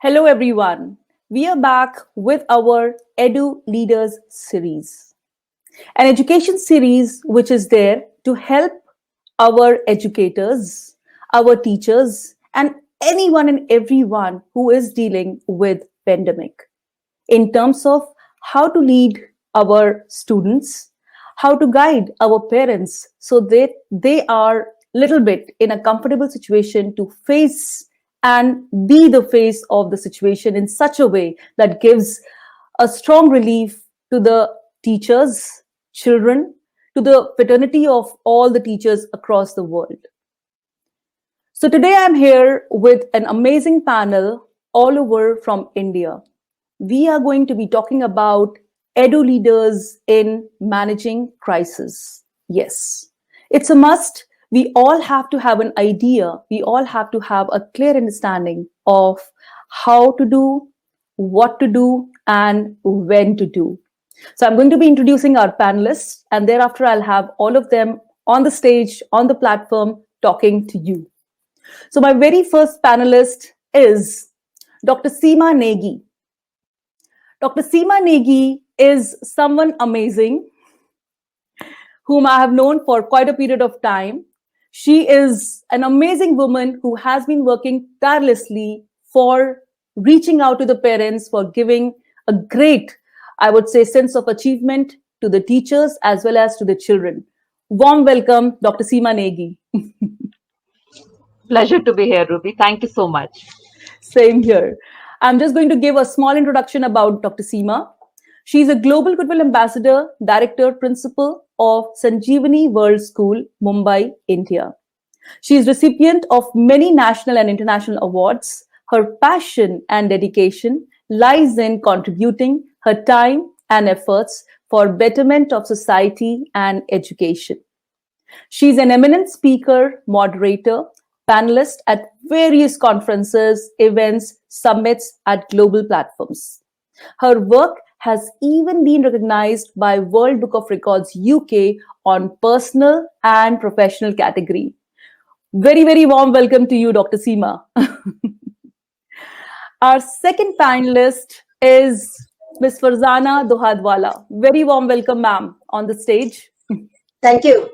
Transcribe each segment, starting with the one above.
Hello, everyone. We are back with our Edu Leaders series, an education series which is there to help our educators, our teachers, and anyone and everyone who is dealing with pandemic in terms of how to lead our students, how to guide our parents so that they are little bit in a comfortable situation to face and be the face of the situation in such a way that gives a strong relief to the teachers, children, to the fraternity of all the teachers across the world. So today I'm here with an amazing panel all over from India. We are going to be talking about edu leaders in managing crisis. Yes, it's a must. We all have to have an idea. We all have to have a clear understanding of how to do, what to do, and when to do. So I'm going to be introducing our panelists, and thereafter I'll have all of them on the stage, on the platform, talking to you. So my very first panelist is Dr. Seema Negi. Dr. Seema Negi is someone amazing whom I have known for quite a period of time. She is an amazing woman who has been working tirelessly for reaching out to the parents, for giving a great, I would say, sense of achievement to the teachers as well as to the children. Warm welcome, Dr. Seema Negi. Pleasure to be here, Ruby. Thank you so much. Same here. I'm just going to give a small introduction about Dr. Seema. She's a Global Goodwill Ambassador, Director, Principal of Sanjeevani World School, Mumbai, India. She is recipient of many national and international awards. Her passion and dedication lies in contributing her time and efforts for betterment of society and education. She's an eminent speaker, moderator, panelist at various conferences, events, summits at global platforms. Her work has even been recognized by World Book of Records UK on personal and professional category. Very, very warm welcome to you, Dr. Seema. Our second panelist is Ms. Farzana Dohadwala. Very warm welcome, ma'am, on the stage. Thank you.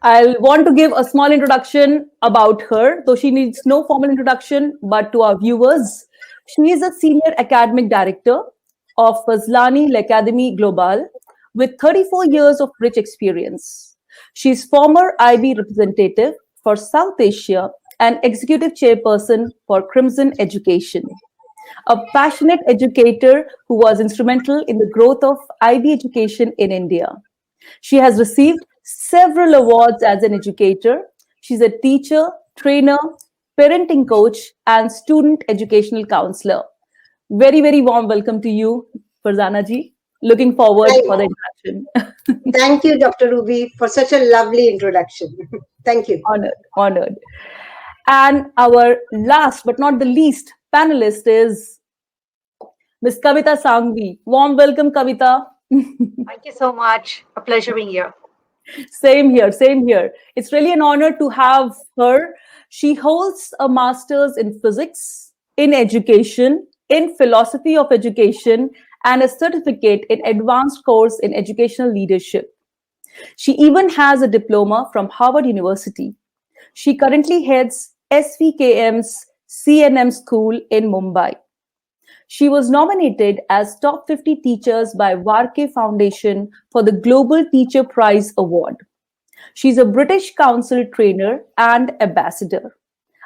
I'll want to give a small introduction about her, though she needs no formal introduction, but to our viewers. She is a senior academic director of Fazlani Academy Global with 34 years of rich experience. She is former IB representative for South Asia and executive chairperson for Crimson Education. A passionate educator who was instrumental in the growth of IB education in India. She has received several awards as an educator. She's a teacher, trainer, parenting coach, and student educational counselor. Very, very warm welcome to you, Farzana ji. Looking forward for the introduction. Thank you, Dr. Ruby, for such a lovely introduction. Thank you. Honored, honored. And our last but not the least panelist is Ms. Kavita Sangvi. Warm welcome, Kavita. Thank you so much. A pleasure being here. Same here, same here. It's really an honor to have her. She holds a master's in physics, in education, in philosophy of education, and a certificate in advanced course in educational leadership. She even has a diploma from Harvard University. She currently heads SVKM's CNM school in Mumbai. She was nominated as Top 50 Teachers by Varke Foundation for the Global Teacher Prize Award. She's a British Council trainer and ambassador.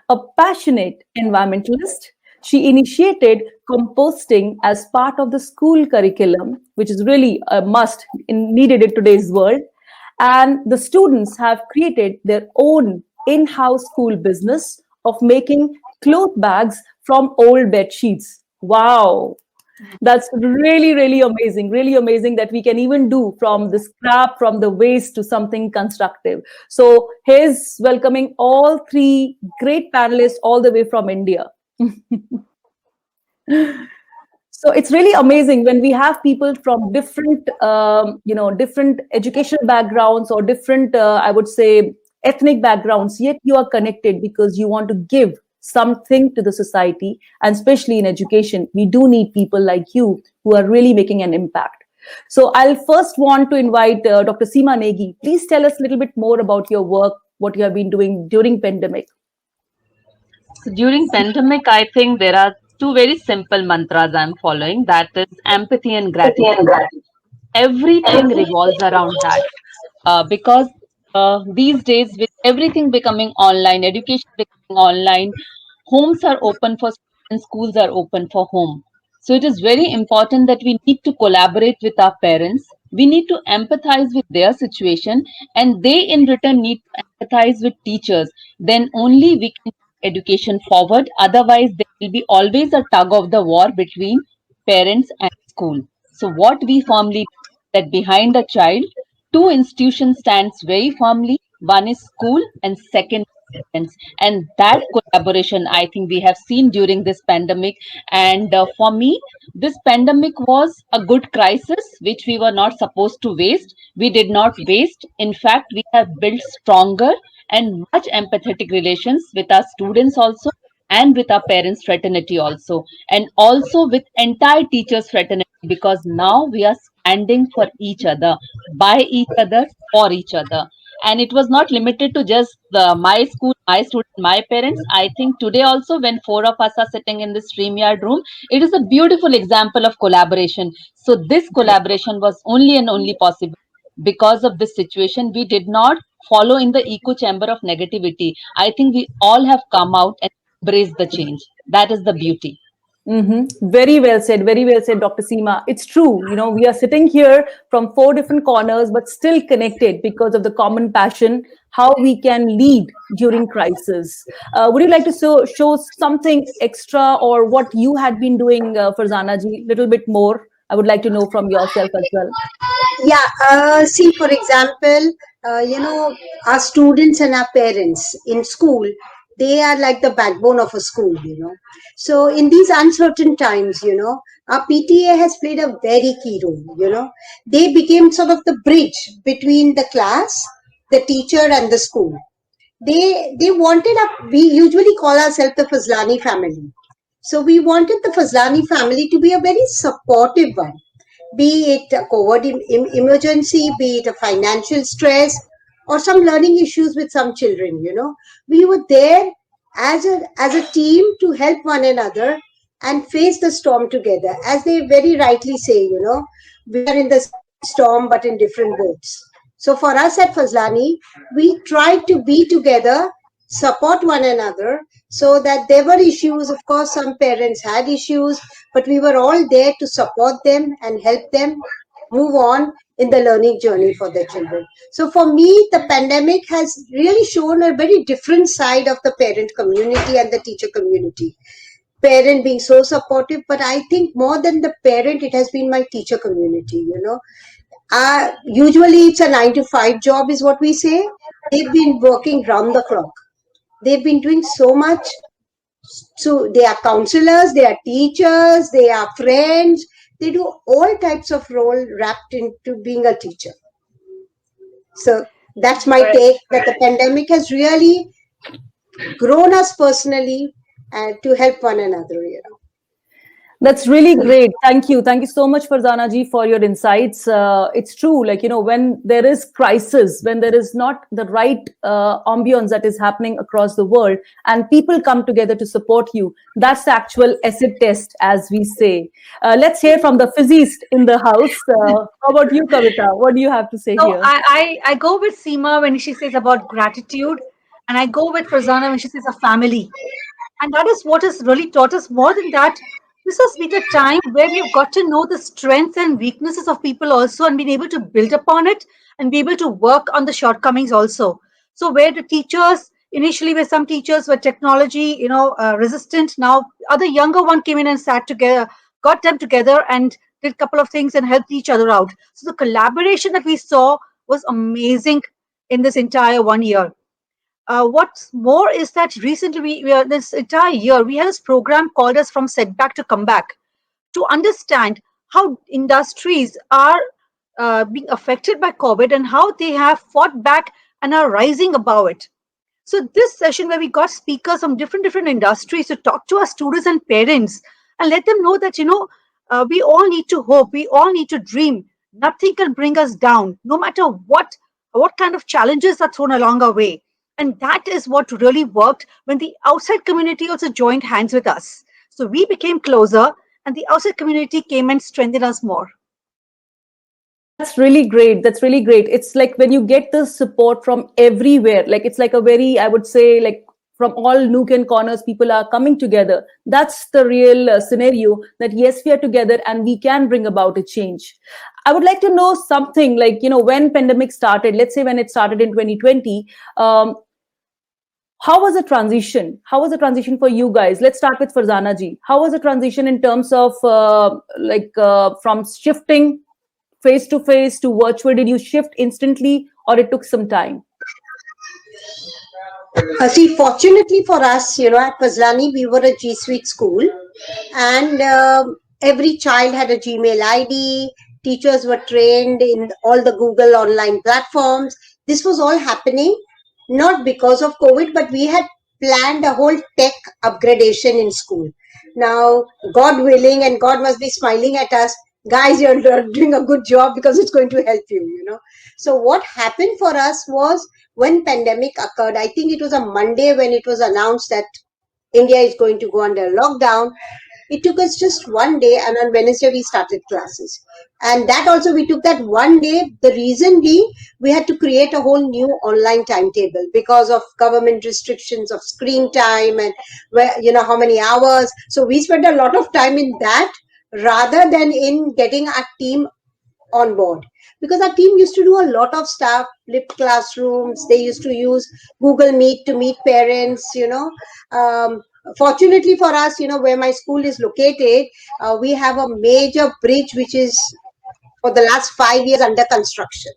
A passionate environmentalist, she initiated composting as part of the school curriculum, which is really a must needed in today's world. And the students have created their own in-house school business of making cloth bags from old bed sheets. Wow, that's really amazing that we can even do from the scrap, from the waste to something constructive. So here's welcoming all three great panelists all the way from India. So it's really amazing when we have people from different, different educational backgrounds or different, I would say, ethnic backgrounds, yet you are connected because you want to give something to the society, and especially in education, we do need people like you who are really making an impact. So I'll first want to invite Dr. Seema Negi. Please tell us a little bit more about your work, what you have been doing during pandemic. So during pandemic, I think there are two very simple mantras I'm following. That is empathy and gratitude. Everything revolves around that because these days, with everything becoming online, education becoming online, homes are open for students, schools are open for home. So it is very important that we need to collaborate with our parents. We need to empathize with their situation, and they in return need to empathize with teachers. Then only we can take education forward. Otherwise, there will be always a tug of the war between parents and school. So what we firmly that behind a child, two institutions stands very firmly. One is school and second is parents. And that collaboration, I think we have seen during this pandemic. And for me, this pandemic was a good crisis, which we were not supposed to waste. We did not waste. In fact, we have built stronger and much empathetic relations with our students also, and with our parents fraternity also, and also with entire teachers fraternity, because now we are standing for each other, by each other, for each other. And it was not limited to just my school, my student, my parents. I think today also, when four of us are sitting in the StreamYard room, it is a beautiful example of collaboration. So this collaboration was only and only possible because of this situation. We did not follow in the echo chamber of negativity. I think we all have come out and embraced the change. That is the beauty. Very well said. Very well said, Dr. Seema. It's true. We are sitting here from four different corners, but still connected because of the common passion, how we can lead during crisis. Would you like to show something extra or what you had been doing, Farzana ji, little bit more? I would like to know from yourself as well. Yeah, see, for example, our students and our parents in school, they are like the backbone of a school. So in these uncertain times, our PTA has played a very key role. They became sort of the bridge between the class, the teacher, and the school. They wanted we usually call ourselves the Fazlani family. So we wanted the Fazlani family to be a very supportive one, be it a COVID emergency, be it a financial stress, or some learning issues with some children. We were there as a team to help one another and face the storm together. As they very rightly say, we are in the same storm but in different boats. So for us at Fazlani, we tried to be together, support one another, so that there were issues. Of course, some parents had issues, but we were all there to support them and help them move on in the learning journey for their children. So for me, the pandemic has really shown a very different side of the parent community and the teacher community. Parent being so supportive, but I think more than the parent, it has been my teacher community. Usually it's a 9 to 5 job is what we say. They've been working round the clock. They've been doing so much. So they are counselors, they are teachers, they are friends. They do all types of role wrapped into being a teacher. So that's my take, that the pandemic has really grown us personally and to help one another. That's really great. Thank you. Thank you so much, Farzana ji, for your insights. It's true, when there is crisis, when there is not the right ambience that is happening across the world, and people come together to support you, that's the actual acid test, as we say. Let's hear from the physicist in the house. How about you, Kavita? What do you have to say So here? I go with Seema when she says about gratitude, and I go with Farzana when she says a family. And that is what has really taught us. More than that, this has been a time where we've got to know the strengths and weaknesses of people also, and been able to build upon it and be able to work on the shortcomings also. So where the teachers initially, where some teachers were technology, resistant, now other younger one came in and sat together, got them together and did a couple of things and helped each other out. So the collaboration that we saw was amazing in this entire 1 year. What's more is that recently, this entire year, we had this program called us From Setback to Comeback, to understand how industries are being affected by COVID and how they have fought back and are rising above it. So this session where we got speakers from different industries to talk to our students and parents and let them know that, we all need to hope, we all need to dream. Nothing can bring us down, no matter what kind of challenges are thrown along our way. And that is what really worked when the outside community also joined hands with us. So we became closer, and the outside community came and strengthened us more. That's really great. That's really great. It's like when you get the support from everywhere, like it's like a very, I would say, like from all nook and corners, people are coming together. That's the real scenario that yes, we are together and we can bring about a change. I would like to know something like, when pandemic started, let's say when it started in 2020, how was the transition? How was the transition for you guys? Let's start with Farzana ji. How was the transition in terms of from shifting face to face to virtual? Did you shift instantly or it took some time? See, fortunately for us, at Fazlani, we were a G Suite school, and every child had a Gmail ID. Teachers were trained in all the Google online platforms. This was all happening not because of COVID, but we had planned a whole tech upgradation in school. Now, God willing, and God must be smiling at us, guys, you're doing a good job because it's going to help you. So what happened for us was, when pandemic occurred, I think it was a Monday when it was announced that India is going to go under lockdown. It took us just one day, and on Wednesday we started classes. And that also, we took that one day. The reason being, we had to create a whole new online timetable because of government restrictions of screen time and how many hours. So we spent a lot of time in that rather than in getting our team on board, because our team used to do a lot of stuff, flipped classrooms. They used to use Google Meet to meet parents. Fortunately for us, where my school is located, we have a major bridge which is for the last 5 years under construction.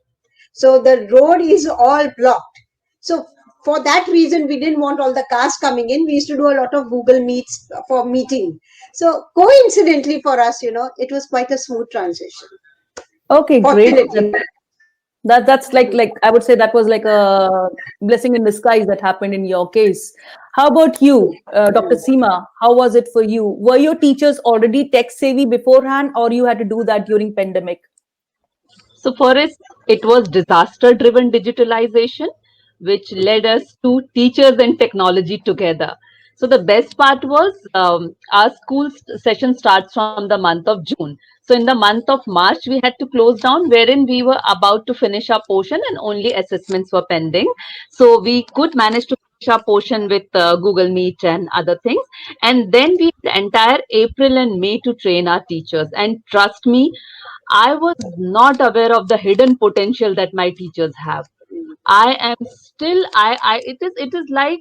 So the road is all blocked. So for that reason, we didn't want all the cars coming in. We used to do a lot of Google Meets for meeting. So coincidentally for us, it was quite a smooth transition. Okay, great. Fortunately. That's like I would say that was like a blessing in disguise that happened in your case. How about you, Dr. Seema? How was it for you? Were your teachers already tech savvy beforehand, or you had to do that during pandemic? So for us, it was disaster-driven digitalization, which led us to teachers and technology together. So the best part was our school session starts from the month of June. So in the month of March, we had to close down, wherein we were about to finish our portion and only assessments were pending. So we could manage to finish our portion with Google Meet and other things. And then we had entire April and May to train our teachers. And trust me, I was not aware of the hidden potential that my teachers have. I am still, it is like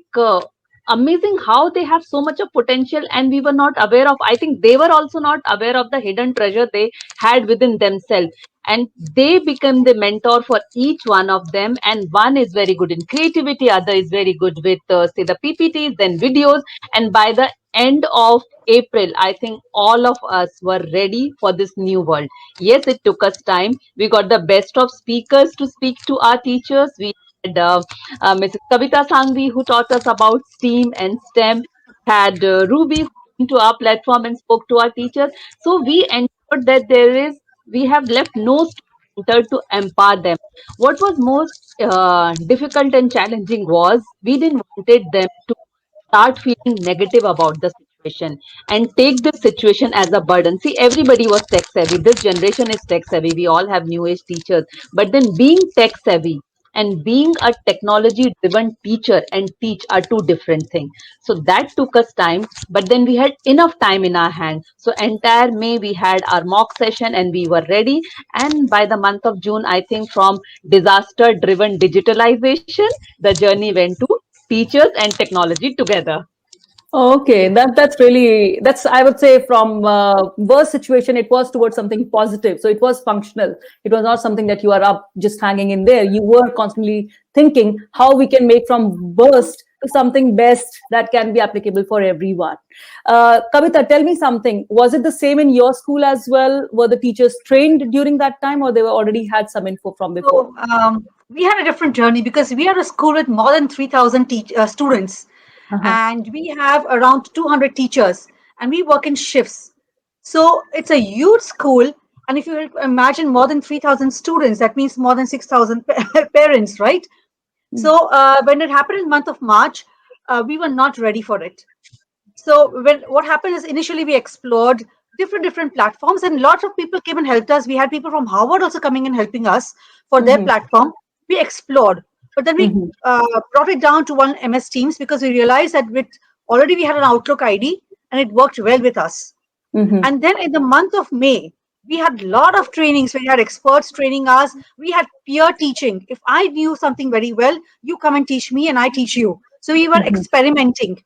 amazing how they have so much of potential and we were not aware of. I think they were also not aware of the hidden treasure they had within themselves. And they become the mentor for each one of them. And one is very good in creativity, other is very good with, say, the PPTs, then videos. And by the end of April, I think all of us were ready for this new world. Yes, it took us time. We got the best of speakers to speak to our teachers. We had Mrs. Kavita Sangvi, who taught us about STEAM and STEM, had Ruby, who came to our platform and spoke to our teachers. So we ensured that we have left no stone unturned to empower them. What was most difficult and challenging was we didn't wanted them to start feeling negative about the situation and take the situation as a burden. See, everybody was tech savvy. This generation is tech savvy. We all have new age teachers. But then being tech savvy and being a technology driven teacher and teach are two different things. So that took us time, but then we had enough time in our hand. So entire May we had our mock session and we were ready. And by the month of June, I think from disaster driven digitalization, the journey went to teachers and technology together. Okay, that's I would say from worst situation it was towards something positive. So it was functional. It was not something that you are up just hanging in there. You were constantly thinking how we can make from worst to something best that can be applicable for everyone. Kavita, tell me something. Was it the same in your school as well? Were the teachers trained during that time, or they were already had some info from before? So, we had a different journey because we are a school with more than 3,000 students, Uh-huh. and we have around 200 teachers, and we work in shifts. So it's a huge school. And if you imagine more than 3,000 students, that means more than 6,000 parents, right? So when it happened in the month of March, we were not ready for it. So when what happened is initially we explored different platforms, and lots of people came and helped us. We had people from Harvard also coming and helping us for their Mhm. platform. We explored, but then we Mhm. brought it down to one MS Teams because we realized that with already we had an Outlook ID and it worked well with us. Mhm. And then in the month of May, we had a lot of trainings. We had experts training us. We had peer teaching. If I knew something very well, you come and teach me, and I teach you. So we were Mhm. experimenting.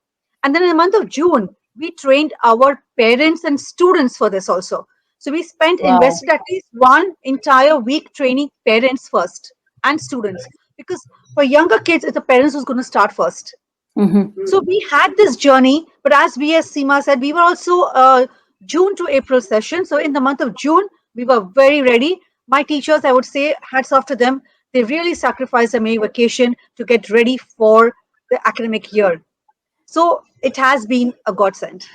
And then in the month of June, we trained our parents and students for this also. So we spent Wow. invested at least one entire week training parents first and students, because for younger kids, it's the parents who's going to start first. Mhm. So we had this journey, but as we, as Seema said, we were also June to April session. So in the month of June, we were very ready. My teachers, I would say, hats off to them. They really sacrificed their May vacation to get ready for the academic year. So it has been a godsend.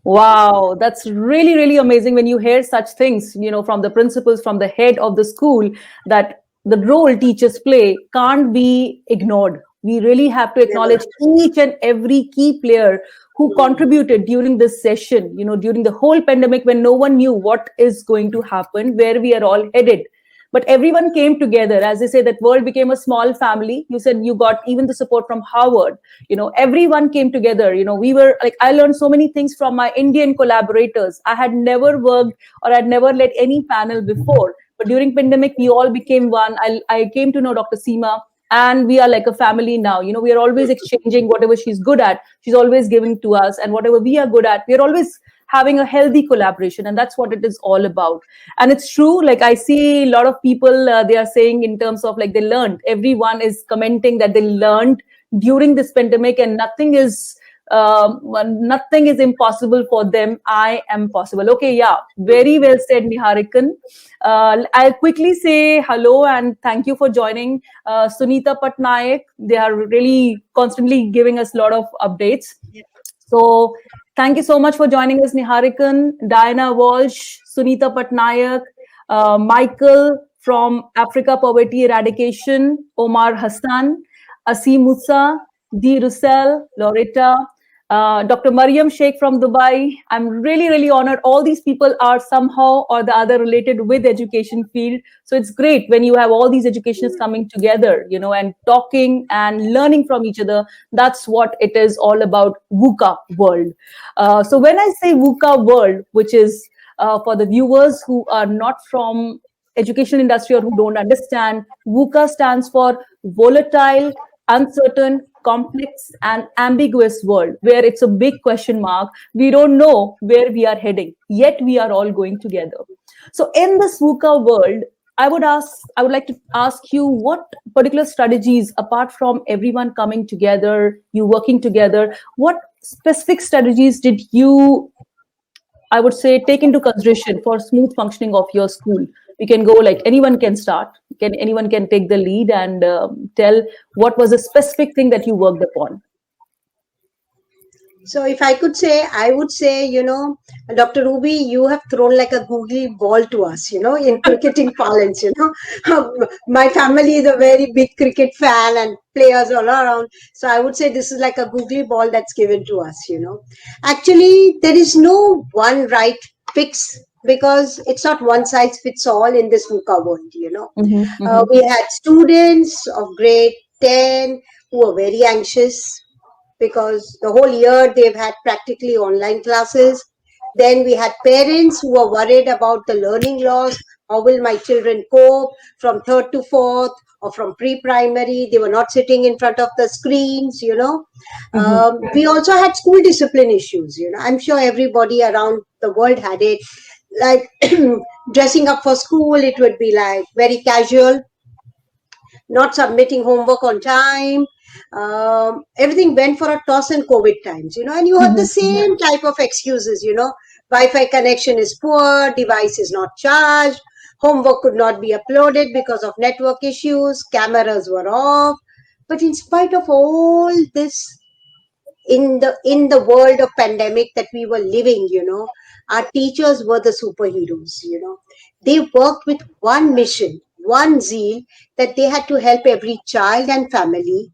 Wow, that's really, really amazing when you hear such things, from the principals, from the head of the school, that the role teachers play can't be ignored. We really have to Never. acknowledge each and every key player who contributed during this session, during the whole pandemic when no one knew what is going to happen, where we are all headed. But everyone came together. As they say, that world became a small family. You said you got even the support from Harvard. Everyone came together. We were like, I learned so many things from my Indian collaborators. I had never worked or I'd never led any panel before, but during pandemic we all became one. I came to know Dr. Seema, and we are like a family now. We are always exchanging whatever she's good at, she's always giving to us, and whatever we are good at, we are always having a healthy collaboration, and that's what it is all about. And it's true, like I see a lot of people, they are saying in terms of like they learned, everyone is commenting that they learned during this pandemic, and nothing is impossible for them. I am possible. Okay, yeah, very well said, Niharikan. I'll quickly say hello and thank you for joining. Sunita Patnaik, they are really constantly giving us a lot of updates. So thank you so much for joining us, Niharikan, Diana Walsh, Sunita Patnaik, Michael from Africa Poverty Eradication, Omar Hassan, Asim Musa, Dee Russell, Loretta, Dr. Mariam Sheikh from Dubai. I'm really, really honored. All these people are somehow or the other related with education field. So it's great when you have all these educations coming together, and talking and learning from each other. That's what it is all about, VUCA world. So when I say VUCA world, which is for the viewers who are not from education industry or who don't understand, VUCA stands for volatile, uncertain, complex, and ambiguous world, where it's a big question mark. We don't know where we are heading, yet we are all going together. So in this VUCA world, I would like to ask you, what particular strategies, apart from everyone coming together, you working together, what specific strategies did you, I would say, take into consideration for smooth functioning of your school? We can go like anyone can start. Anyone can take the lead and tell what was a specific thing that you worked upon. So if I could say, I would say, Dr. Ruby, you have thrown like a googly ball to us, in cricketing parlance. My family is a very big cricket fan and players all around. So I would say this is like a googly ball that's given to us. Actually, there is no one right fix because it's not one size fits all in this VUCA world. Mm-hmm, mm-hmm, We had students of grade 10 who were very anxious because the whole year they've had practically online classes. Then we had parents who were worried about the learning loss. How will my children cope from third to fourth or from pre primary? They were not sitting in front of the screens. mm-hmm, We also had school discipline issues. I'm sure everybody around the world had it. Like dressing up for school, it would be like very casual, not submitting homework on time. Everything went for a toss in COVID times. And you have the mm-hmm, same type of excuses. Wi-Fi connection is poor, device is not charged, Homework could not be uploaded because of network issues. Cameras were off. But in spite of all this, in the world of pandemic that we were living, our teachers were the superheroes. They worked with one mission, one zeal, that they had to help every child and family,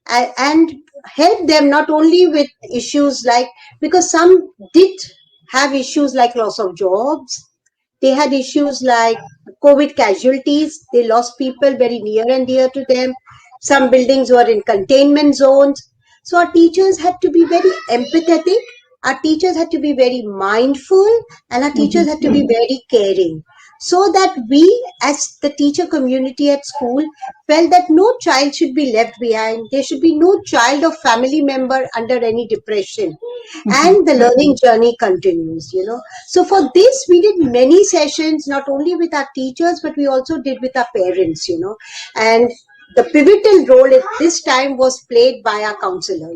and help them not only with issues like, because some did have issues like loss of jobs, they had issues like COVID casualties, they lost people very near and dear to them, some buildings were in containment zones. So our teachers had to be very empathetic, our teachers had to be very mindful, and our teachers had to be very caring, so that we as the teacher community at school felt that no child should be left behind, there should be no child or family member under any depression, and the learning journey continues. So for this we did many sessions, not only with our teachers but we also did with our parents. And the pivotal role at this time was played by our counselor.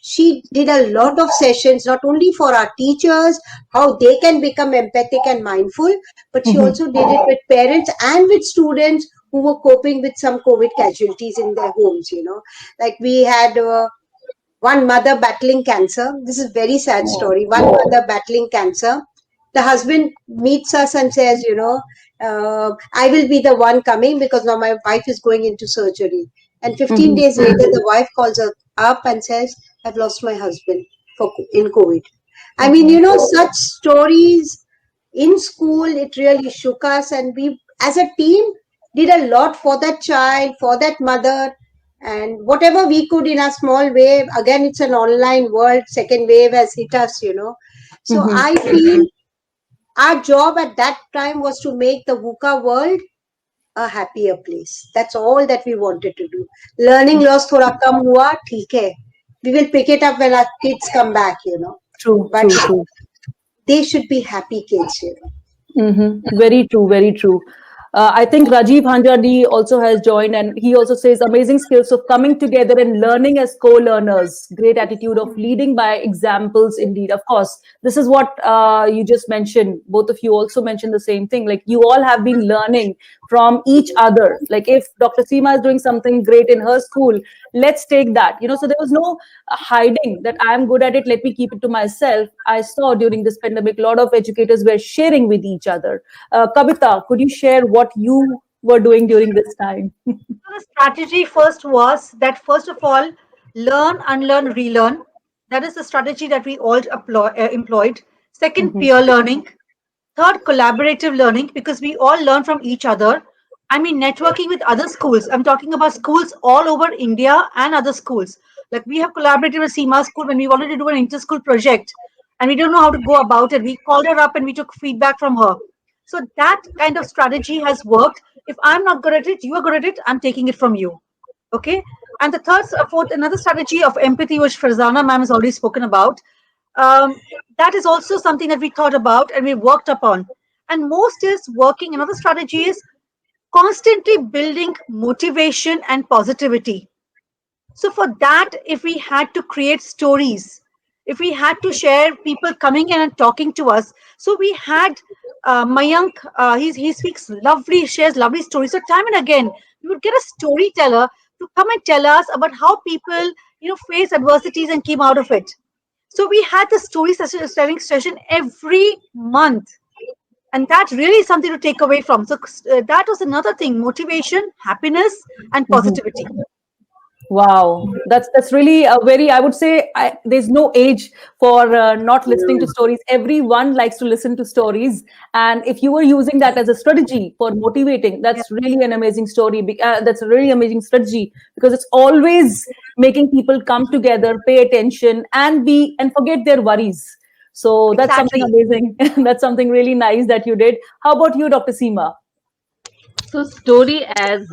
She did a lot of sessions not only for our teachers, how they can become empathic and mindful, but she also did it with parents and with students who were coping with some COVID casualties in their homes. Like we had one mother battling cancer. This is a very sad story. One mother battling cancer. The husband meets us and says, I will be the one coming because now my wife is going into surgery. And 15 days later, the wife calls her up and says, I've lost my husband in COVID. I mean, such stories in school, it really shook us. And we, as a team, did a lot for that child, for that mother, and whatever we could in a small way. Again, it's an online world, second wave has hit us. So I feel our job at that time was to make the VUCA world a happier place. That's all that we wanted to do. Learning loss thoda kam hua, theek hai. We will pick it up when our kids come back. True, But true. they should be happy kids. Very true, very true. I think Rajiv Hanjadi also has joined, and he also says amazing skills of coming together and learning as co-learners. Great attitude of leading by examples, indeed. Of course, this is what you just mentioned. Both of you also mentioned the same thing. Like you all have been learning from each other. Like if Dr. Seema is doing something great in her school, let's take that. So there was no hiding that I'm good at it, let me keep it to myself. I saw during this pandemic, a lot of educators were sharing with each other. Kavita, could you share what you were doing during this time? The strategy first was that, first of all, learn, unlearn, relearn. That is the strategy that we all employed. Second, peer learning. Third, collaborative learning, because we all learn from each other. I mean, networking with other schools. I'm talking about schools all over India and other schools. Like we have collaborated with Seema School when we wanted to do an inter-school project and we don't know how to go about it. We called her up and we took feedback from her. So that kind of strategy has worked. If I'm not good at it, you are good at it, I'm taking it from you. Okay. And the third, fourth, another strategy of empathy, which Farzana ma'am has already spoken about. That is also something that we thought about and we worked upon. And most is working. Another strategy is constantly building motivation and positivity. So for that, if we had to create stories, if we had to share people coming in and talking to us, so we had Mayank, he speaks lovely, shares lovely stories. So time and again, we would get a storyteller to come and tell us about how people, face adversities and came out of it. So we had the story telling session every month. And that really is something to take away from. So that was another thing, motivation, happiness, and positivity. Wow, that's really a very, I would say, there's no age for not listening to stories. Everyone likes to listen to stories, and if you were using that as a strategy for motivating, that's really an amazing story. That's a really amazing strategy because it's always making people come together, pay attention, and forget their worries. So that's something amazing. That's something really nice that you did. How about you, Dr. Seema? So story, as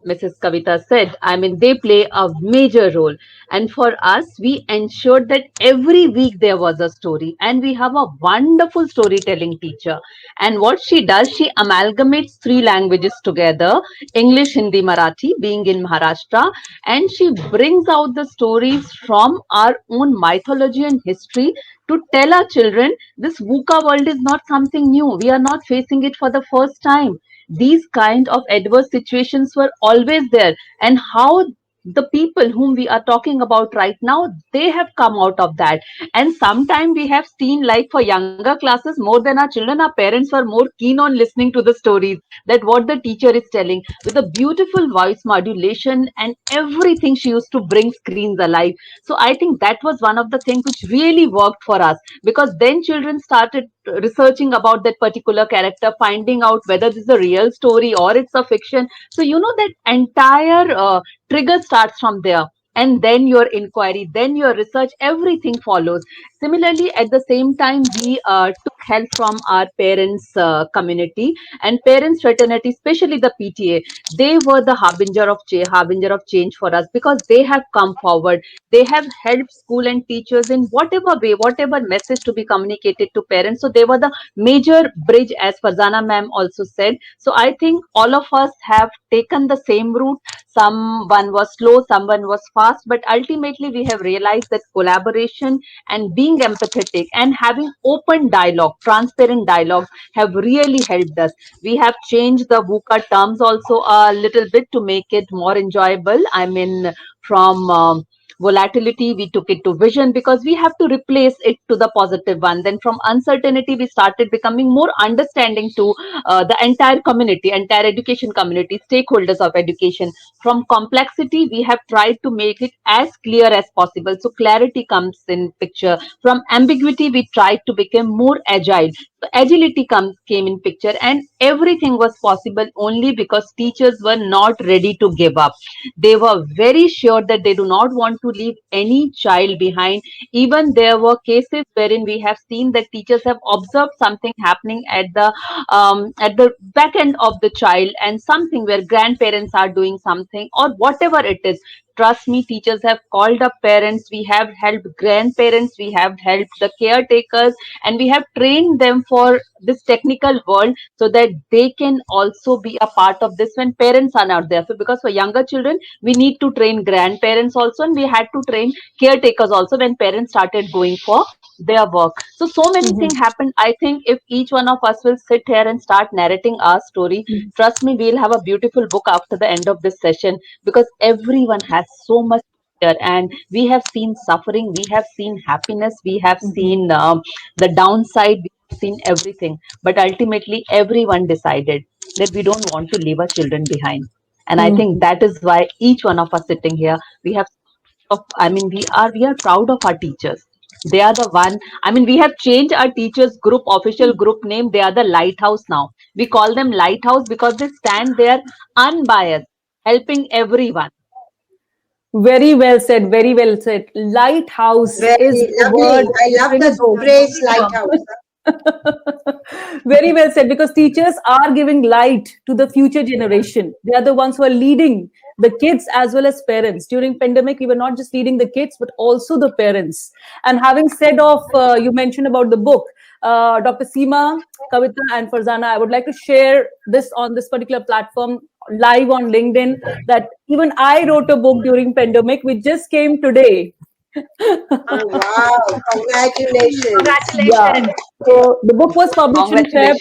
Mrs. Kavita said, I mean, they play a major role. And for us, we ensured that every week there was a story, and we have a wonderful storytelling teacher. And what she does, she amalgamates three languages together: English, Hindi, Marathi, being in Maharashtra, and she brings out the stories from our own mythology and history to tell our children this VUCA world is not something new. We are not facing it for the first time. These kind of adverse situations were always there, and how the people whom we are talking about right now, they have come out of that. And sometimes we have seen, like for younger classes, more than our children, our parents were more keen on listening to the stories, that what the teacher is telling, with a beautiful voice modulation and everything. She used to bring screens alive. So I think that was one of the things which really worked for us, because then children started researching about that particular character, finding out whether this is a real story or it's a fiction. So that entire trigger starts from there, and then your inquiry, then your research, everything follows. Similarly, at the same time, we took help from our parents community and parents fraternity, especially the PTA. They were the harbinger of change for us, because they have come forward. They have helped school and teachers in whatever way, whatever message to be communicated to parents. So they were the major bridge, as Farzana ma'am also said. So I think all of us have taken the same route. Someone was slow, someone was fast, but ultimately we have realized that collaboration and being empathetic and having open dialogue, transparent dialogue, have really helped us. We have changed the VUCA terms also a little bit to make it more enjoyable. I mean, from volatility, we took it to vision, because we have to replace it to the positive one. Then from uncertainty, we started becoming more understanding to the entire community, entire education community, stakeholders of education. From complexity, we have tried to make it as clear as possible, so clarity comes in picture. From ambiguity, we tried to become more agile. So agility came in picture, and everything was possible only because teachers were not ready to give up. They were very sure that they do not want to leave any child behind. Even there were cases wherein we have seen that teachers have observed something happening at the back end of the child, and something where grandparents are doing something or whatever it is. Trust me, teachers have called up parents, we have helped grandparents, we have helped the caretakers, and we have trained them for this technical world, so that they can also be a part of this when parents are not there. So because for younger children, we need to train grandparents also, and we had to train caretakers also when parents started going for their work. So many things happened. I think if each one of us will sit here and start narrating our story, trust me, we'll have a beautiful book after the end of this session, because everyone has so much here, and we have seen suffering, we have seen happiness, we have seen the downside, we have seen everything. But ultimately, everyone decided that we don't want to leave our children behind. And I think that is why each one of us sitting here, we have I mean, we are proud of our teachers. They are the one. I mean, we have changed our teachers group official group name. They are the Lighthouse now. We call them Lighthouse because they stand there unbiased, helping everyone. Very well said. Very well said. Lighthouse is Very the word lovely. I which love really the goes. phrase lighthouse. Very well said, because teachers are giving light to the future generation. They are the ones who are leading the kids as well as parents. During pandemic, we were not just leading the kids, but also the parents. And having said of, you mentioned about the book, Dr. Seema, Kavita, and Farzana, I would like to share this on this particular platform live on LinkedIn, that even I wrote a book during pandemic, which just came today. Oh, wow. Congratulations. Yeah. Congratulations. So the book was published in Feb.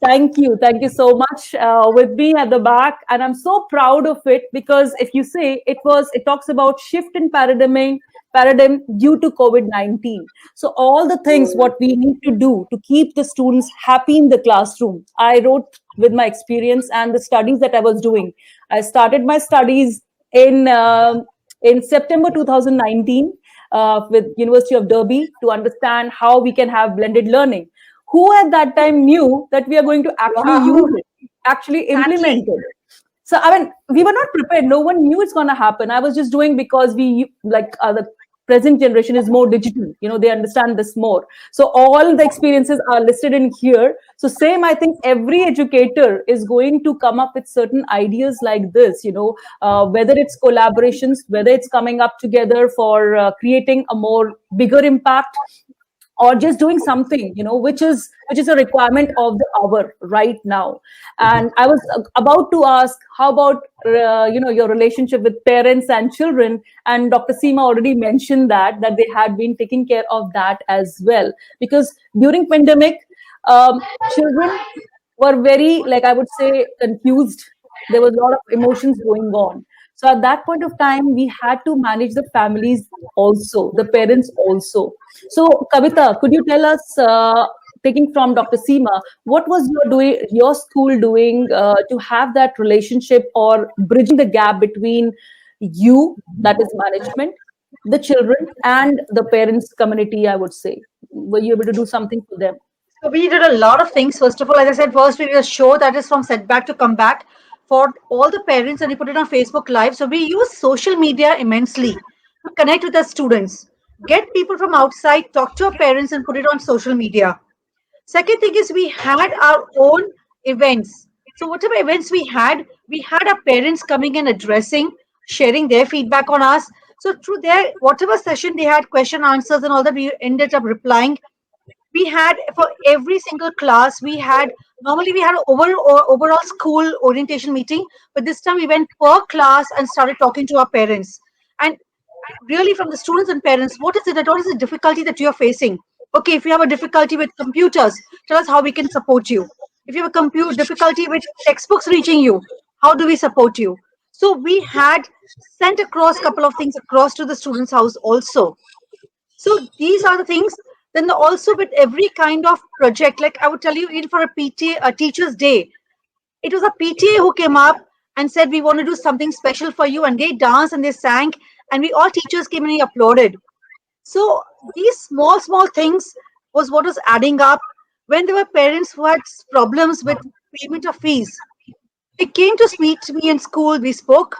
Congratulations. Thank you so much. With me at the back, and I'm so proud of it, because if you say it talks about shift in paradigm due to COVID-19. So all the things what we need to do to keep the students happy in the classroom, I wrote with my experience and the studies that I was doing. I started my studies in September 2019 with University of Derby, to understand how we can have blended learning. Who at that time knew that we are going to actually Wow. use it, actually implement it? So I mean, we were not prepared. No one knew it's going to happen. I was just doing because we like the present generation is more digital. They understand this more. So all the experiences are listed in here. So same, I think every educator is going to come up with certain ideas like this, whether it's collaborations, whether it's coming up together for creating a more bigger impact, or just doing something which is a requirement of the hour right now. And I was about to ask, how about your relationship with parents and children? And Dr. Seema already mentioned that they had been taking care of that as well, because during pandemic, children were very, like, I would say, confused. There was a lot of emotions going on. So at that point of time, we had to manage the families also, the parents also. So Kavita, could you tell us, taking from Dr. Seema, what was your school doing to have that relationship or bridging the gap between you, that is management, the children, and the parents community? I would say, were you able to do something for them? So we did a lot of things. First of all, as I said, first we did a show that is from setback to comeback for all the parents, and we put it on Facebook Live. So we use social media immensely to connect with the students, get people from outside, talk to our parents, and put it on social media. Second thing is we had our own events. So whatever events we had our parents coming and addressing, sharing their feedback on us. So through their whatever session they had, question answers and all that, we ended up replying. We had for every single class, we had normally we had an overall school orientation meeting, but this time we went per class and started talking to our parents. And really from the students and parents, what is the difficulty that you're facing? Okay, if you have a difficulty with computers, tell us how we can support you. If you have a difficulty with textbooks reaching you, how do we support you? So we had sent across a couple of things across to the students house also. So these are the things. Then also with every kind of project, like I would tell you, even for a PTA, a teacher's day, it was a PTA who came up and said, we want to do something special for you. And they danced and they sang, and we all teachers came and we applauded. So these small things was what was adding up. When there were parents who had problems with payment of fees, they came to speak to me in school, we spoke,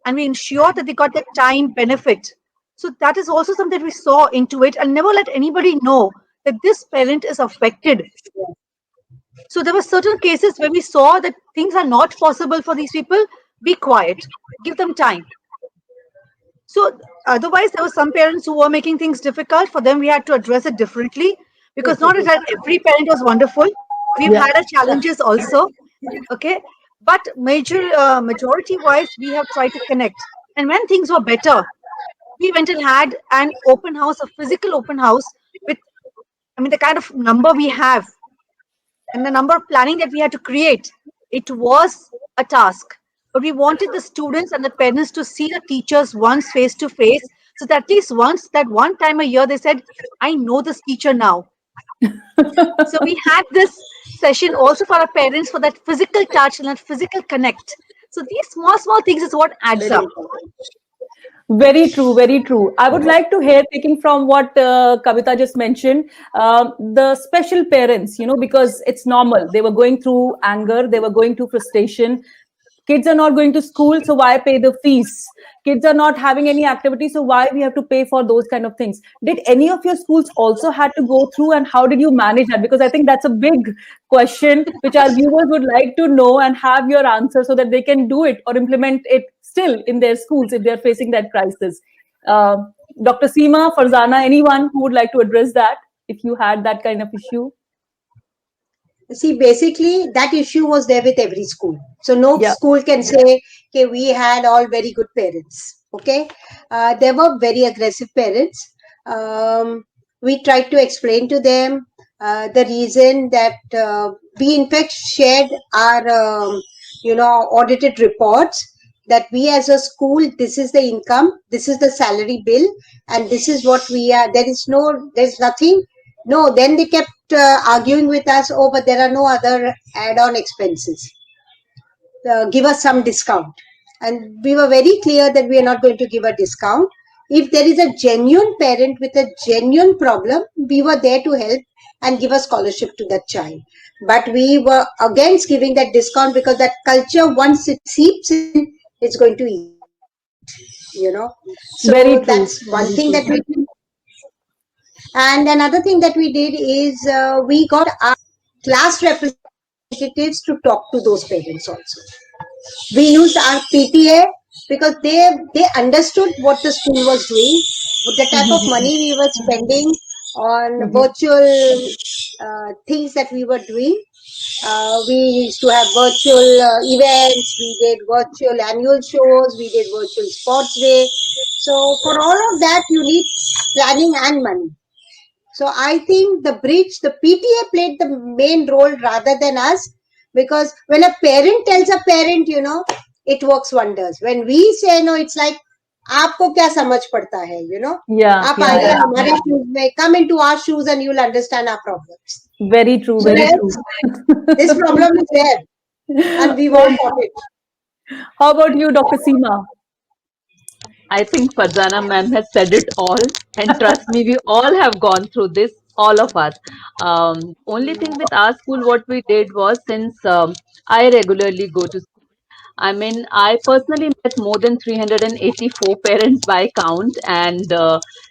and we ensured that they got that time benefit. So that is also something we saw into it, and never let anybody know that this parent is affected. So there were certain cases where we saw that things are not possible for these people. Be quiet, give them time. So otherwise, there were some parents who were making things difficult. For them, we had to address it differently, because not that every parent was wonderful. We've Yeah. had our challenges also. Okay, but majority wise, we have tried to connect. And when things were better, we went and had an open house, a physical open house with, I mean, the kind of number we have and the number of planning that we had to create. It was a task, but we wanted the students and the parents to see the teachers once face to face, so that at least once, that one time a year, they said, I know this teacher now. So we had this session also for our parents, for that physical touch and that physical connect. So these small things is what adds up. Very true, very true. I would like to hear, taking from what Kavita just mentioned, the special parents, because it's normal. They were going through anger, they were going through frustration. Kids are not going to school, so why pay the fees? Kids are not having any activity, so why we have to pay for those kind of things? Did any of your schools also had to go through, and how did you manage that? Because I think that's a big question which our viewers would like to know and have your answer, so that they can do it or implement it still in their schools if they're facing that crisis. Uh, Dr. Seema, Farzana, anyone who would like to address that if you had that kind of issue? See, basically, that issue was there with every school. So no Yeah. school can say, okay, we had all very good parents. Okay, there were very aggressive parents. We tried to explain to them the reason that we in fact shared our, audited reports, that we as a school, this is the income, this is the salary bill, and this is what we are. There's nothing. No, then they kept arguing with us. Oh, but there are no other add-on expenses. Give us some discount. And we were very clear that we are not going to give a discount. If there is a genuine parent with a genuine problem, we were there to help and give a scholarship to that child. But we were against giving that discount, because that culture, once it seeps in, it's going to eat. you know. So Very true. that's one Very thing true. that we did. And another thing that we did is we got our class representatives to talk to those parents also. We used our PTA because they understood what the school was doing, the type of money we were spending on virtual things that we were doing. We used to have virtual events, we did virtual annual shows, we did virtual sports day. So for all of that, you need planning and money. So I think the bridge, the PTA played the main role rather than us, because when a parent tells a parent, it works wonders. When we say no, it's like, आपको क्या समझ पड़ता है, Yeah, आप yeah, आइए yeah. हमारे shoes में, come into our shoes and you'll understand our problems. Very true. So Very yes, true. this problem is there and we've all got it. How about you, Dr. Seema? I think Farzana ma'am has said it all, and trust me, we all have gone through this, all of us. Only thing with our school, what we did was, since I regularly go to school, I mean, I personally met more than 384 parents by count, and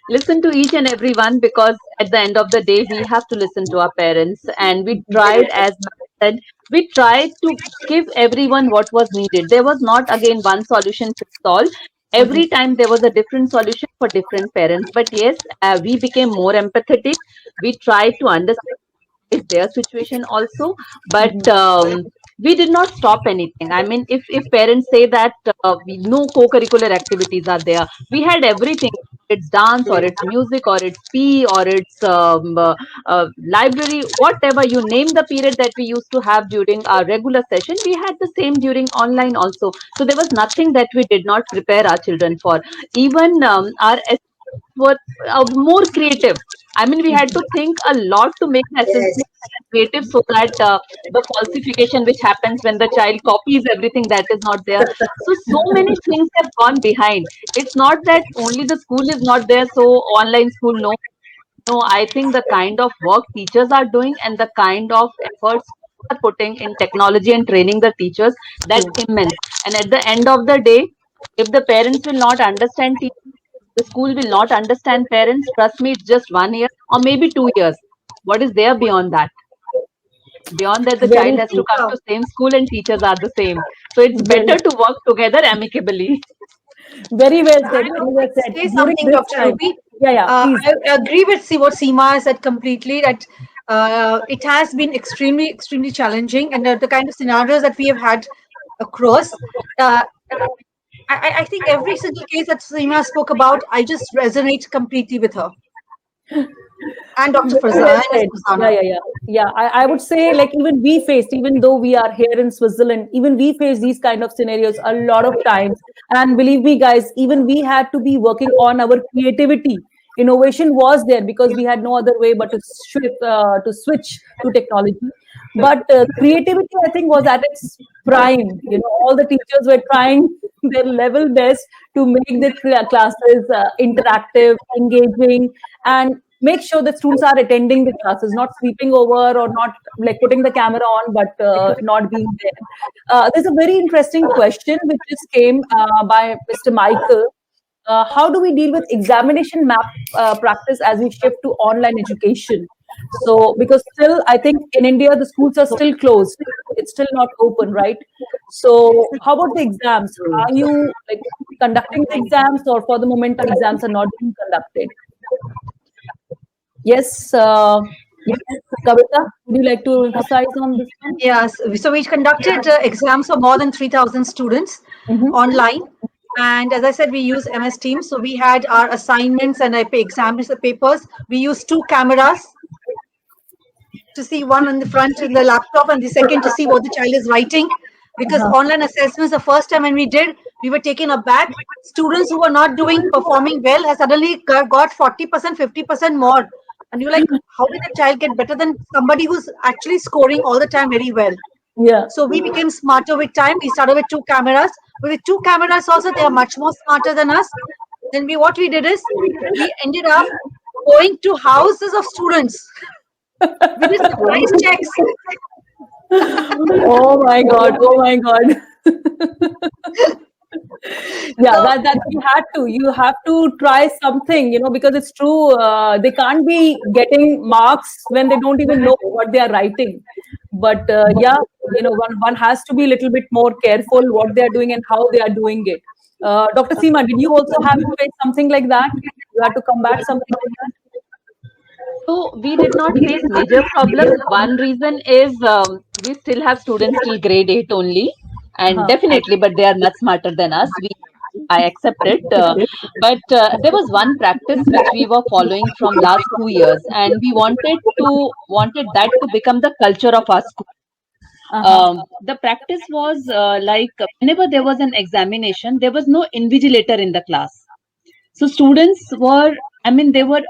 listen to each and every one, because at the end of the day, we have to listen to our parents. And we tried, as ma'am said, we tried to give everyone what was needed. There was not again one solution fits all. Every time there was a different solution for different parents. But yes, we became more empathetic. We tried to understand their situation also, but we did not stop anything. I mean, if parents say that no co-curricular activities are there, we had everything. It's dance, or it's music, or it's PE, or it's library, whatever you name the period that we used to have during our regular session, we had the same during online also. So there was nothing that we did not prepare our children for. Even our were more creative. I mean, we had to think a lot to make the Yes. assessment creative, so that the falsification which happens when the child copies everything that is not there. So many things have gone behind. It's not that only the school is not there, so online school, no. No, I think the kind of work teachers are doing and the kind of efforts are putting in technology and training the teachers, that's immense. And at the end of the day, if the parents will not understand teachers, the school will not understand parents. Trust me, it's just 1 year or maybe 2 years. What is there beyond that? Beyond that, the Very child has to true. come to same school and teachers are the same. So it's Very, better to work together amicably. very well I said. would Very well like to said. say During something, this Dr. time. Ruby. Yeah, yeah. Please. I agree with what Seema said completely, that it has been extremely, extremely challenging, and the kind of scenarios that we have had across. Uh, I think every single case that Seema spoke about, I just resonate completely with her and Dr. Very well Farzana and Ms. said. Yeah, Farzana. yeah, yeah. Yeah, I would say, like, even we faced, even though we are here in Switzerland, even we face these kind of scenarios a lot of times. And believe me, guys, even we had to be working on our creativity. Innovation was there because we had no other way but to switch to technology. But creativity, I think, was at its prime. All the teachers were trying their level best to make the classes interactive, engaging, and make sure that students are attending the classes, not sleeping over or not like putting the camera on, but not being there. There's a very interesting question which just came by Mr. Michael. How do we deal with examination map practice as we shift to online education? So, because still, I think in India, the schools are still closed. It's still not open, right? So, how about the exams? Are you like conducting the exams, or for the moment, exams are not being conducted? Yes, Kavita, would you like to emphasize on this one? Yes, so we conducted exams for more than 3,000 students online. And as I said, we use MS Teams. So we had our assignments and exams, papers. We used two cameras to see, one on the front in the laptop and the second to see what the child is writing. Because online assessments, the first time when we did, we were taken aback. Students who were not performing well has suddenly got 40%, 50% more. And you're like, how did the child get better than somebody who's actually scoring all the time very well? Yeah. So we became smarter with time. We started with two cameras. But with two cameras also, they are much more smarter than us. Then what we did is we ended up going to houses of students. We did surprise checks. Oh my God. Oh my God. Yeah, So, that you have to try something, because it's true. They can't be getting marks when they don't even know what they are writing. But yeah, one has to be a little bit more careful what they are doing and how they are doing it. Dr. Seema, did you also have to face something like that? You had to combat something like that? So we did not face major problems. One reason is we still have students till grade 8 only, and Uh-huh. definitely, but they are much smarter than us. I accept it. But there was one practice which we were following from last 2 years, and we wanted that to become the culture of our school. Uh-huh. The practice was like whenever there was an examination, there was no invigilator in the class. So students were, I mean, they were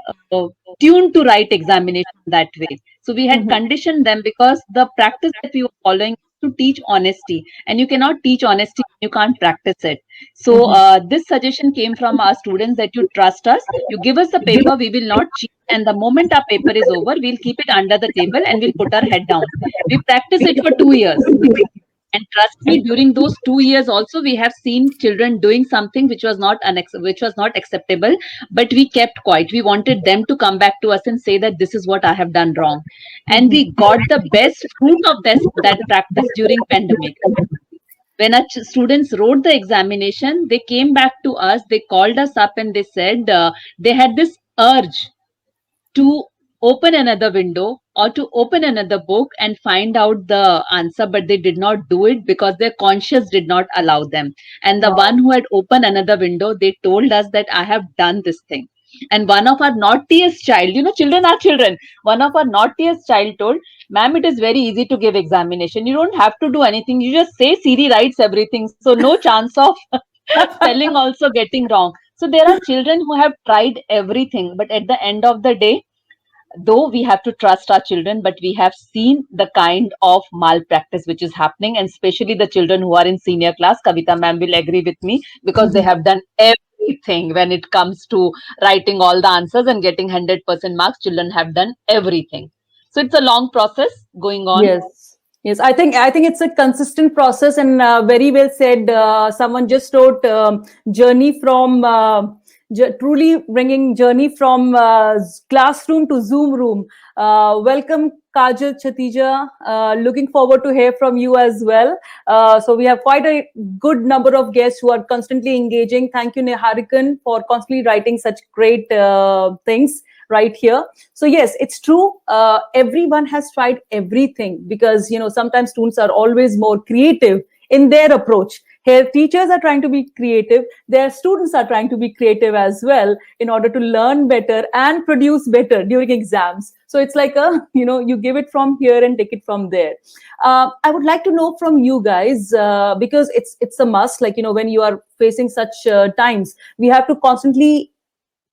tuned to write examination that way. So we had Mhm. conditioned them because the practice that we were following to teach honesty, and you cannot teach honesty, you can't practice it. So Mhm. this suggestion came from our students that you trust us, you give us the paper, we will not cheat, and the moment our paper is over, we'll keep it under the table and we'll put our head down. We practiced it for 2 years. And trust me, during those 2 years also, we have seen children doing something which was not acceptable. But we kept quiet. We wanted them to come back to us and say that this is what I have done wrong, and Mhm. we got the best fruit of that practice during pandemic. When our students wrote the examination, they came back to us. They called us up and they said they had this urge to open another window or to open another book and find out the answer, but they did not do it because their conscience did not allow them. And the Wow. one who had opened another window, they told us that I have done this thing. And one of our naughtiest child, children are children, one of our naughtiest child told, ma'am, it is very easy to give examination, you don't have to do anything, you just say Siri writes everything, so no chance of spelling also getting wrong. So there are children who have tried everything, but at the end of the day, though we have to trust our children, but we have seen the kind of malpractice which is happening, and especially the children who are in senior class. Kavita ma'am will agree with me because they have done everything when it comes to writing all the answers and getting 100% marks. Children have done everything. So it's a long process going on. Yes, yes. I think it's a consistent process, and very well said. Someone just wrote journey from truly bringing journey from classroom to Zoom room. Welcome, Kajal Chatija. Looking forward to hear from you as well. So we have quite a good number of guests who are constantly engaging. Thank you, Neharikan, for constantly writing such great things right here. So yes, it's true. Everyone has tried everything because sometimes students are always more creative in their approach. Here, teachers are trying to be creative. Their students are trying to be creative as well in order to learn better and produce better during exams. So it's like you give it from here and take it from there. I would like to know from you guys because it's a must. Like when you are facing such times, we have to constantly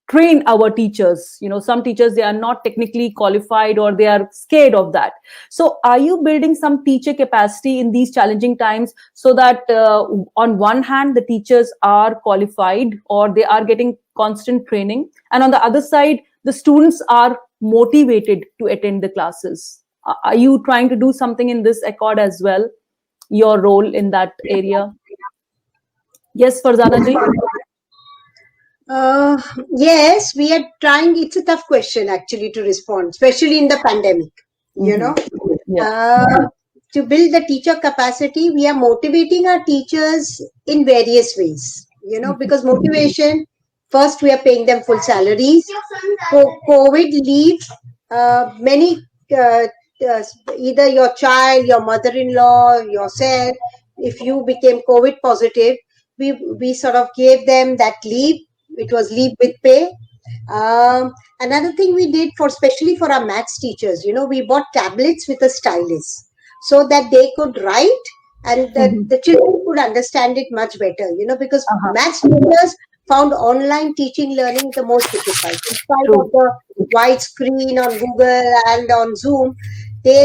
train our teachers. Some teachers, they are not technically qualified or they are scared of that. So are you building some teacher capacity in these challenging times so that on one hand the teachers are qualified or they are getting constant training, and on the other side the students are motivated to attend the classes? Are you trying to do something in this accord as well, your role in that area? Yes, Farzana ji. Uh, yes, we are trying. It's a tough question actually to respond, especially in the pandemic. You Hmm. know, Yeah. to build the teacher capacity, we are motivating our teachers in various ways. Because motivation, first, we are paying them full salaries. COVID leave, many, uh, either your child, your mother in law, yourself, if you became COVID positive, we sort of gave them that leave. It was leave with pay. Another thing we did for, especially for our maths teachers, we bought tablets with a stylus so that they could write and that Mhm. the children could understand it much better, because Uh-huh. maths teachers found online teaching learning the most difficult. In spite of True. the wide screen on Google and on Zoom,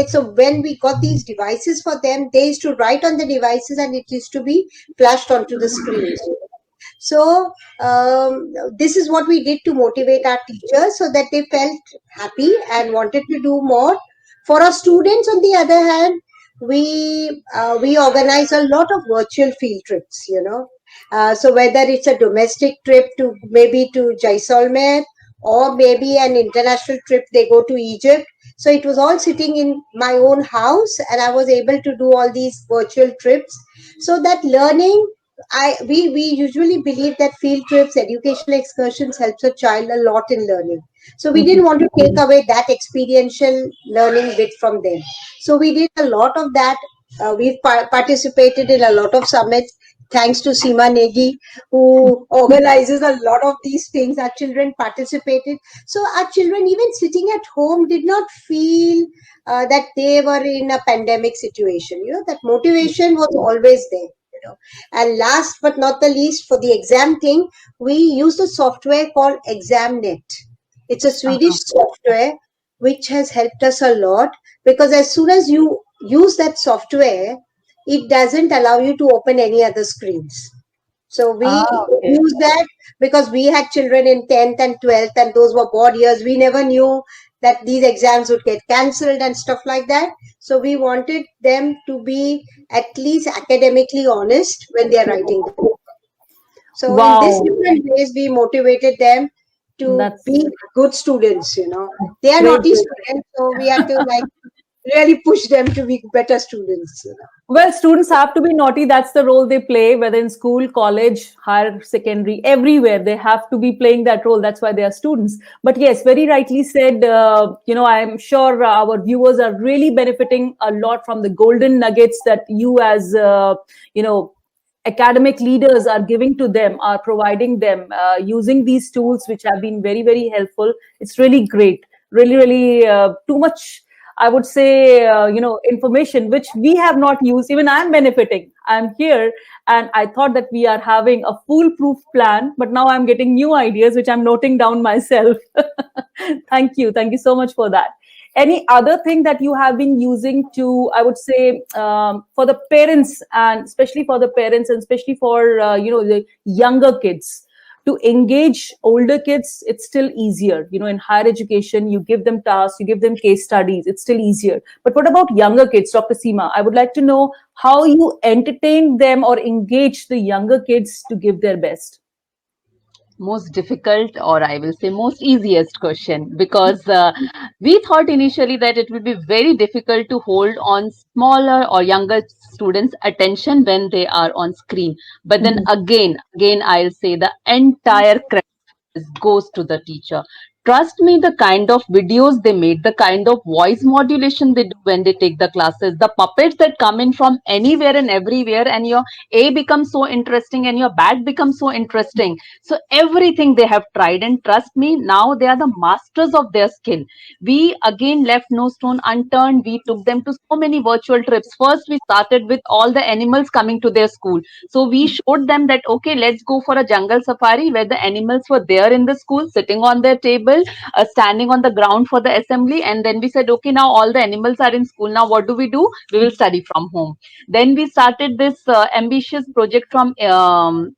so when we got these devices for them, they used to write on the devices and it used to be flashed onto the screens. So this is what we did to motivate our teachers so that they felt happy and wanted to do more. For our students, on the other hand, we organize a lot of virtual field trips. So whether it's a domestic trip to maybe to Jaisalmer, or maybe an international trip, they go to Egypt. So it was all sitting in my own house, and I was able to do all these virtual trips. So that learning, we usually believe that field trips, educational excursions helps a child a lot in learning. So we didn't want to take away that experiential learning bit from them. So we did a lot of that. We've participated in a lot of summits, thanks to Seema Negi, who organizes a lot of these things. Our children participated. So our children, even sitting at home, did not feel that they were in a pandemic situation. That motivation was always there. And last but not the least, for the exam thing, we used a software called ExamNet. It's a Swedish software which has helped us a lot, because as soon as you use that software, it doesn't allow you to open any other screens. So we use that because we had children in 10th and 12th, and those were board years. We never knew that these exams would get cancelled and stuff like that. So we wanted them to be at least academically honest when they are writing. So in this different ways, we motivated them to be good students. They are naughty students, so we have to really push them to be better students. Well, students have to be naughty. That's the role they play, whether in school, college, higher secondary, everywhere. They have to be playing that role. That's why they are students. But yes, very rightly said. I'm sure our viewers are really benefiting a lot from the golden nuggets that you as, academic leaders are giving to them, are providing them, using these tools, which have been very, very helpful. It's really great. Really, really too much, I would say, information which we have not used. Even I'm benefiting. I'm here, and I thought that we are having a foolproof plan, but now I'm getting new ideas, which I'm noting down myself. Thank you. Thank you so much for that. Any other thing that you have been using to, I would say, for the parents, and especially for the parents, and especially for, the younger kids, to engage older kids? It's still easier. In higher education, you give them tasks, you give them case studies, it's still easier. But what about younger kids, Dr. Seema? I would like to know how you entertain them or engage the younger kids to give their best. Most difficult, or I will say most easiest question, because we thought initially that it would be very difficult to hold on smaller or younger students' attention when they are on screen. But then again, I'll say the entire credit goes to the teacher. Trust me, the kind of videos they made, the kind of voice modulation they do when they take the classes, the puppets that come in from anywhere and everywhere, and your A becomes so interesting and your back becomes so interesting. So everything they have tried, and trust me, now they are the masters of their skill. We again left no stone unturned. We took them to so many virtual trips. First, we started with all the animals coming to their school. So we showed them that, okay, let's go for a jungle safari where the animals were there in the school, sitting on their table, standing on the ground for the assembly. And then we said, okay, now all the animals are in school. Now what do? We will study from home. Then we started this ambitious project from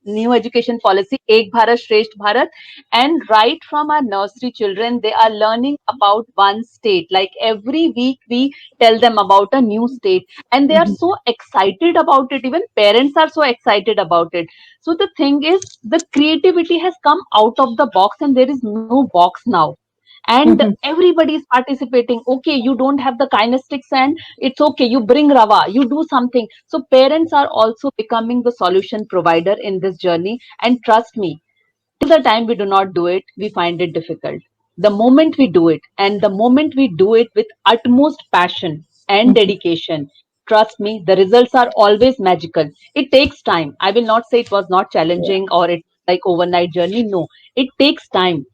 new education policy, Ek Bharat Shresth Bharat. And right from our nursery children, they are learning about one state. Like every week we tell them about a new state, and they are so excited about it. Even parents are so excited about it. So the thing is, the creativity has come out of the box, and there is no box now. And everybody is participating. Okay, you don't have the kinestic sand, it's okay, you bring rava, you do something. So parents are also becoming the solution provider in this journey. And trust me, till the time we do not do it, we find it difficult. The moment we do it, and the moment we do it with utmost passion and dedication, trust me, the results are always magical. It takes time. I will not say it was not challenging or it's like overnight journey. No, it takes time.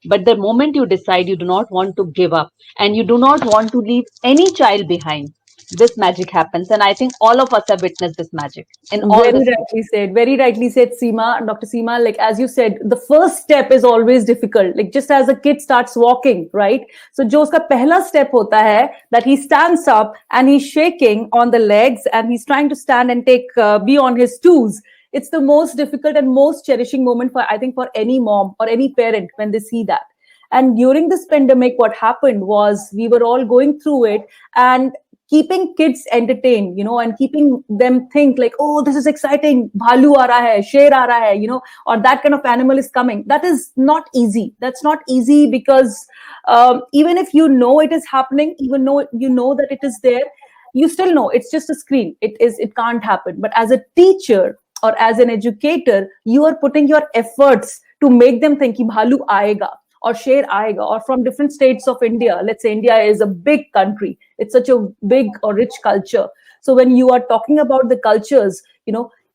But the moment you decide you do not want to give up and you do not want to leave any child behind, this magic happens. And I think all of us have witnessed this magic in all Very the rightly said. Very rightly said, Seema, Dr. Seema. Like, as you said, the first step is always difficult. Like, just as a kid starts walking, right? So, jo uska pehla step hota hai, that he stands up and he's shaking on the legs and he's trying to stand and be on his toes. It's the most difficult and most cherishing moment for, I think, for any mom or any parent when they see that. And during this pandemic, what happened was we were all going through it, and keeping kids entertained, and keeping them think like, oh, this is exciting, bhalu aa raha hai, sher aa raha hai, or that kind of animal is coming. That is not easy. That's not easy because even if you know it is happening, even though you know that it is there, you still know it's just a screen. It can't happen. But as a teacher or as an educator, you are putting your efforts to make them think ki bhalu aayega or sher aayega, or from different states of India. Let's say India is a big country. It's such a big or rich culture. So when you are talking about the cultures,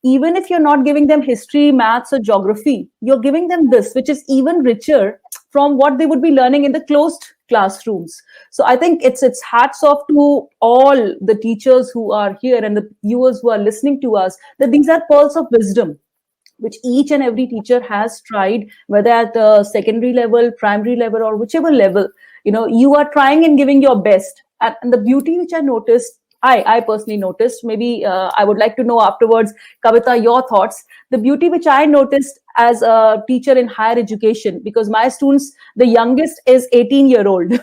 even if you're not giving them history, maths, or geography, you're giving them this, which is even richer from what they would be learning in the closed classrooms. So I think it's hats off to all the teachers who are here and the viewers who are listening to us, that these are pearls of wisdom which each and every teacher has tried, whether at the secondary level, primary level, or whichever level. You are trying and giving your best. And the beauty which I noticed, I personally noticed, maybe I would like to know afterwards, Kavita, your thoughts. The beauty which I noticed as a teacher in higher education, because my students, the youngest is 18-year-old.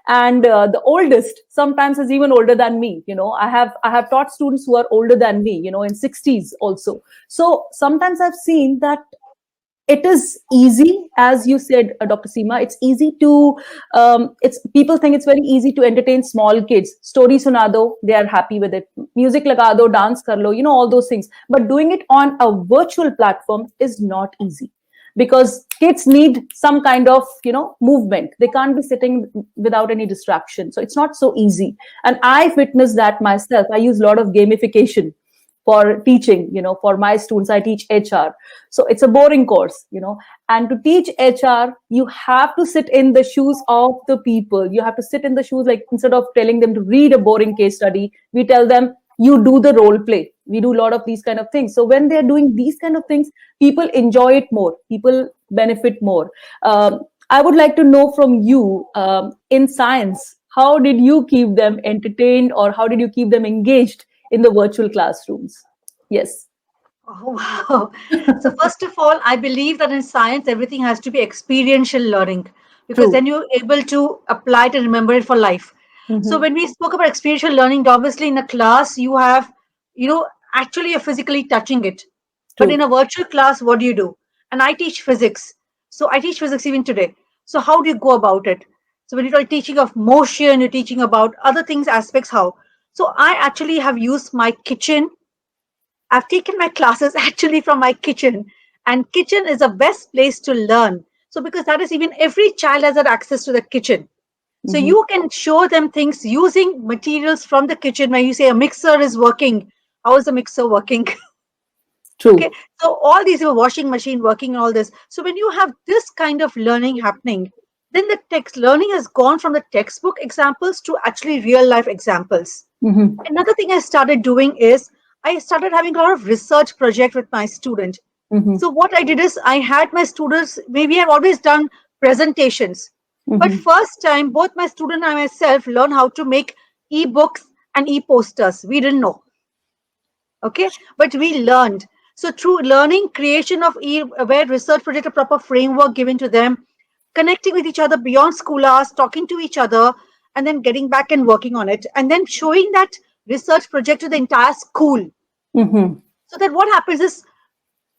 And the oldest sometimes is even older than me. I have taught students who are older than me, in 60s also. So sometimes I've seen that it is easy, as you said, Dr. Seema. It's easy to people think it's very easy to entertain small kids. Story suna do, they are happy with it. Music laga do, dance kar lo, all those things. But doing it on a virtual platform is not easy, because kids need some kind of movement. They can't be sitting without any distraction. So it's not so easy. And I've witnessed that myself. I use a lot of gamification for teaching. For my students, I teach HR. So it's a boring course. And to teach HR, you have to sit in the shoes of the people. You have to sit in the shoes, like instead of telling them to read a boring case study, we tell them, you do the role play. We do a lot of these kind of things. So when they're doing these kind of things, people enjoy it more. People benefit more. I would like to know from you, in science, how did you keep them entertained, or how did you keep them engaged in the virtual classrooms? Yes. Oh, wow. So first of all, I believe that in science, everything has to be experiential learning, because True. then you're able to apply it and remember it for life. So when we spoke about experiential learning, obviously in a class, you have, actually you're physically touching it. But True. in a virtual class, what do you do? And I teach physics. So I teach physics even today. So how do you go about it? So when you're teaching of motion, you're teaching about other things, aspects, how? So I actually have used my kitchen. I've taken my classes actually from my kitchen, and kitchen is the best place to learn. So because that is, even every child has that access to the kitchen. So you can show them things using materials from the kitchen. When you say a mixer is working, how is the mixer working? True. Okay, so all these, washing machine working, all this. So when you have this kind of learning happening, then the text learning has gone from the textbook examples to actually real life examples. Another thing I started doing is I started having a lot of research project with my student. So what I did is I had my students, maybe I've always done presentations, but first time both my student and myself learn how to make e-books and e-posters. We didn't know. Okay, but we learned. So through learning, creation of where research project, a proper framework given to them, connecting with each other beyond school hours, talking to each other, and then getting back and working on it, and then showing that research project to the entire school. So that what happens is,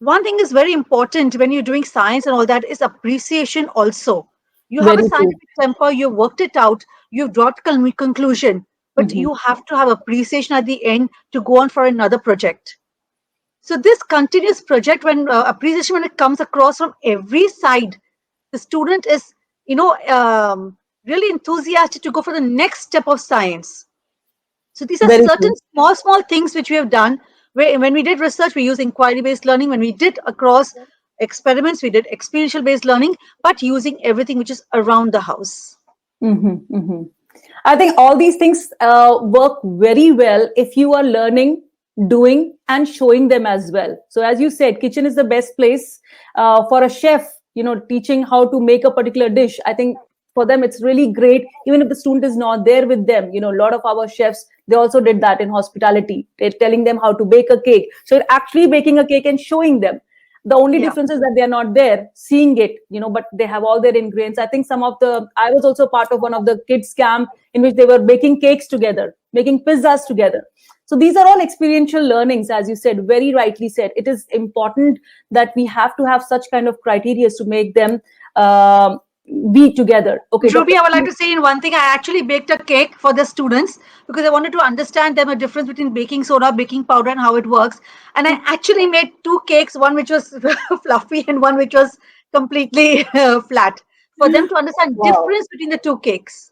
one thing is very important when you're doing science and all that is appreciation also. You have Very a true. scientific temper, you worked it out, you've brought conclusion, but you have to have appreciation at the end to go on for another project. So this continuous project, when appreciation, when it comes across from every side, the student is, really enthusiastic to go for the next step of science. So these are Very certain true. small things which we have done. Where when we did research, we use inquiry-based learning. When we did across experiments, we did experiential-based learning, but using everything which is around the house. I think all these things work very well if you are learning, doing, and showing them as well. So as you said, kitchen is the best place for a chef, teaching how to make a particular dish. I think for them, it's really great. Even if the student is not there with them, a lot of our chefs, they also did that in hospitality. They're telling them how to bake a cake. So actually baking a cake and showing them. The only Yeah. difference is that they are not there seeing it, but they have all their ingredients. I think I was also part of one of the kids camp in which they were baking cakes together, making pizzas together. So these are all experiential learnings, as you said, very rightly said. It is important that we have to have such kind of criteria to make them be together. Okay, Ruby, Dr. I would like to say in one thing. I actually baked a cake for the students because I wanted to understand them a difference between baking soda, baking powder, and how it works. And I actually made two cakes, one which was fluffy and one which was completely flat, for them to understand Wow. difference between the two cakes.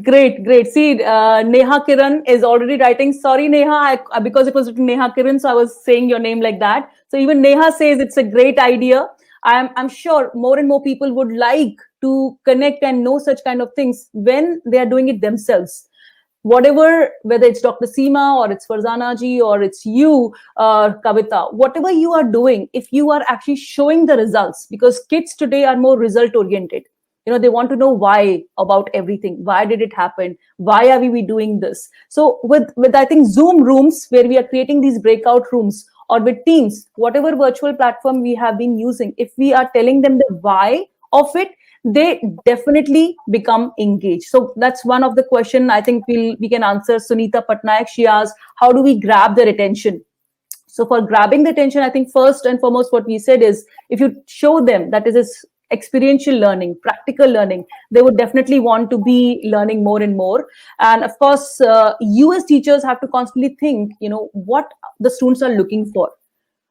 Great, great. See, Neha Kiran is already writing. Sorry, Neha, because it was written Neha Kiran, so I was saying your name like that. So even Neha says it's a great idea. I'm sure more and more people would like to connect and know such kind of things when they are doing it themselves. Whatever, whether it's Dr. Seema or it's Farzana ji or it's you, Kavita, whatever you are doing, if you are actually showing the results, because kids today are more result oriented. They want to know why about everything. Why did it happen? Why are we doing this? So with I think Zoom rooms where we are creating these breakout rooms, or with Teams, whatever virtual platform we have been using, if we are telling them the why of it, they definitely become engaged. So that's one of the question I think we can answer. Sunita Patnaik, she asked, how do we grab their attention? So for grabbing the attention, I think first and foremost, what we said is, if you show them that is experiential learning, practical learning, they would definitely want to be learning more and more. And of course, you as teachers have to constantly think, what the students are looking for.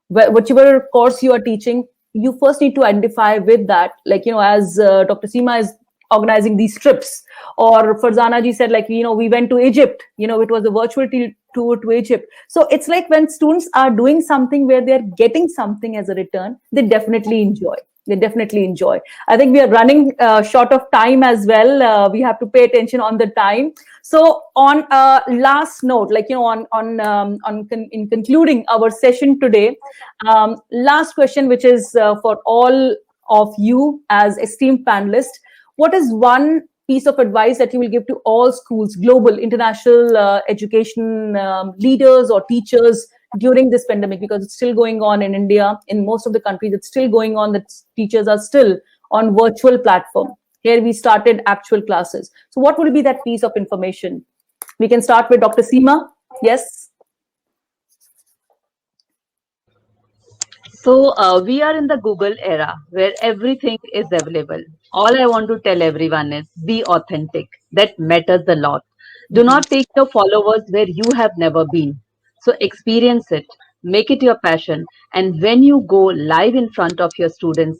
Whichever course you are teaching, you first need to identify with that. Like, as Dr. Seema is organizing these trips, or Farzana ji said, like, we went to Egypt, it was a virtual tour to Egypt. So it's like when students are doing something where they're getting something as a return, they definitely enjoy. I think we are running short of time as well. We have to pay attention on the time. So on last note, like, in concluding our session today, last question, which is for all of you as esteemed panelists, what is one piece of advice that you will give to all schools, global, international education leaders or teachers during this pandemic? Because it's still going on in India, in most of the countries, it's still going on that teachers are still on virtual platform. Here we started actual classes. So what will be that piece of information? We can start with Dr. Seema. Yes. So we are in the Google era where everything is available. All I want to tell everyone is be authentic. That matters a lot. Do not take your followers where you have never been. So experience it, make it your passion. And when you go live in front of your students,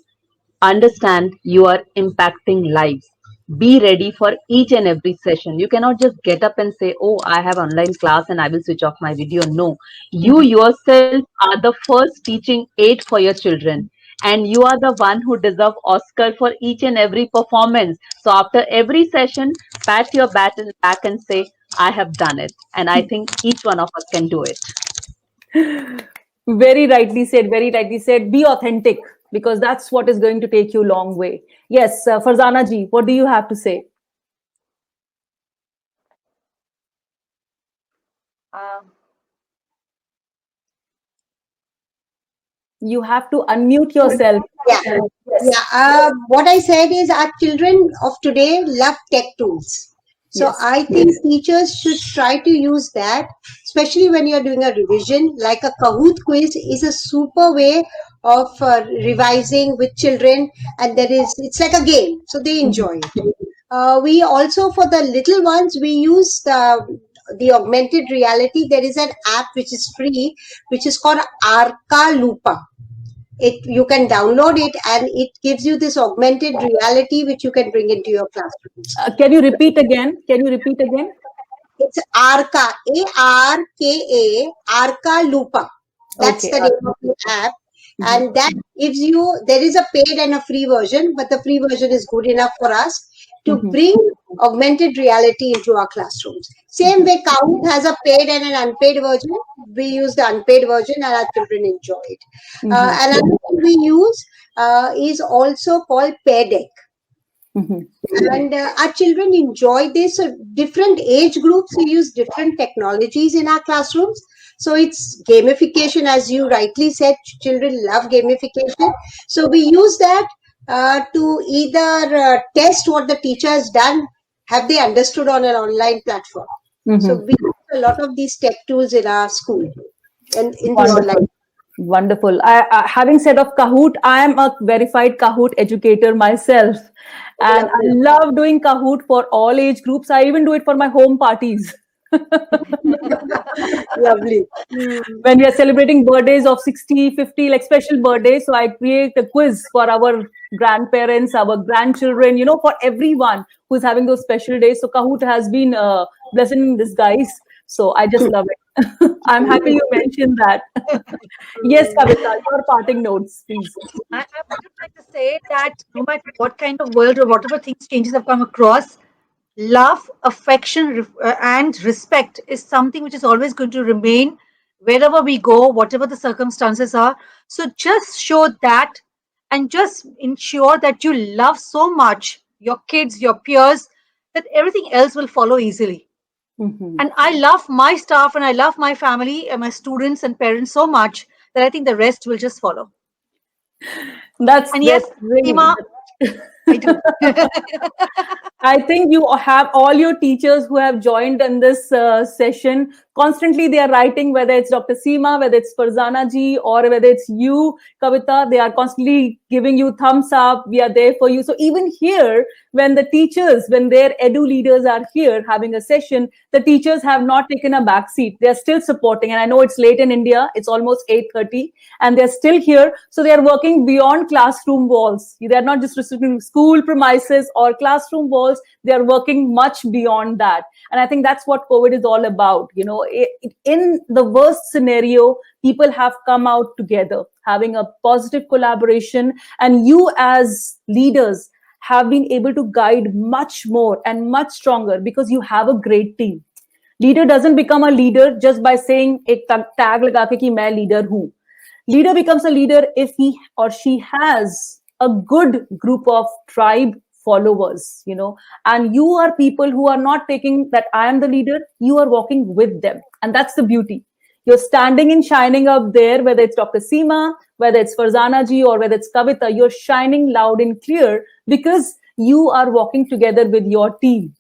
understand you are impacting lives. Be ready for each and every session. You cannot just get up and say, oh, I have online class and I will switch off my video. No, you yourself are the first teaching aid for your children. And you are the one who deserve Oscar for each and every performance. So after every session, pat your back and say, I have done it. And I think each one of us can do it. Very rightly said, very rightly said. Be authentic, because that's what is going to take you a long way. Yes, Farzana ji, what do you have to say? You have to unmute yourself. Yeah. What I said is our children of today love tech tools. So Yes. I think teachers should try to use that, especially when you're doing a revision. Like a Kahoot quiz is a super way of revising with children, and it's like a game, so they enjoy it. We also, for the little ones, we use the augmented reality. There is an app which is free, which is called Arca Lupa. You can download it, and it gives you this augmented reality which you can bring into your classrooms. Can you repeat again? It's Arca, ARKA, Arca Lupa. That's Okay. the name of the app. And that gives you, there is a paid and a free version, but the free version is good enough for us to bring augmented reality into our classrooms. Same way, Kahoot has a paid and an unpaid version. We use the unpaid version and our children enjoy it. Another thing we use is also called Pear Deck. And our children enjoy this. So different age groups, we use different technologies in our classrooms. So it's gamification, as you rightly said. Children love gamification. So we use that to either test what the teacher has done, have they understood on an online platform. So we use a lot of these tech tools in our school and in the Wonderful. online. Wonderful. Having said of Kahoot, I am a verified Kahoot educator myself, and I love doing Kahoot for all age groups. I even do it for my home parties. Lovely. When we are celebrating birthdays of 60, 50, like special birthdays, so I create a quiz for our grandparents, our grandchildren, for everyone who's having those special days. So Kahoot has been a blessing in disguise. So I just love it. I'm happy you mentioned that. Yes, Kavita, your parting notes, please. I would just like to say that no matter what kind of world or whatever things changes have come across, love, affection, and respect is something which is always going to remain wherever we go, whatever the circumstances are. So just show that and just ensure that you love so much your kids, your peers, that everything else will follow easily. And I love my staff and I love my family and my students and parents so much that I think the rest will just follow. That's And yes, really. Seema, I do. I think you have all your teachers who have joined in this session. Constantly, they are writing, whether it's Dr. Seema, whether it's Farzana ji, or whether it's you, Kavita. They are constantly giving you thumbs up. We are there for you. So even here, when the teachers, when their edu leaders are here having a session, the teachers have not taken a back seat. They are still supporting. And I know it's late in India. It's almost 8:30, and they're still here. So they are working beyond classroom walls. They are not just restricted to school premises or classroom walls. They are working much beyond that. And I think that's what COVID is all about. In the worst scenario, people have come out together, having a positive collaboration. And you as leaders have been able to guide much more and much stronger because you have a great team. Leader doesn't become a leader just by saying एक tag लगा के कि मैं leader हूँ. Leader becomes a leader if he or she has a good group of tribe followers, and you are people who are not taking that I am the leader, you are walking with them. And that's the beauty. You're standing and shining up there, whether it's Dr. Seema, whether it's Farzana ji, or whether it's Kavita, you're shining loud and clear because you are walking together with your team.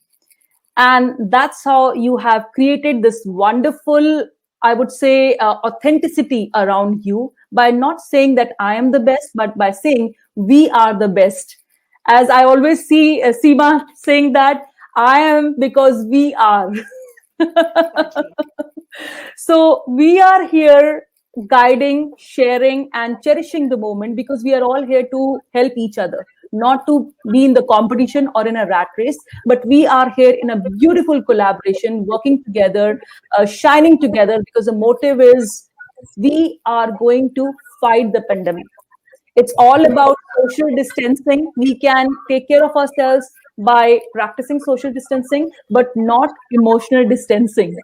And that's how you have created this wonderful, I would say, authenticity around you by not saying that I am the best, but by saying we are the best. As I always see Seema saying that I am because we are. So we are here guiding, sharing, and cherishing the moment because we are all here to help each other, not to be in the competition or in a rat race, but we are here in a beautiful collaboration, working together, shining together, because the motive is we are going to fight the pandemic. It's all about social distancing. We can take care of ourselves by practicing social distancing, but not emotional distancing.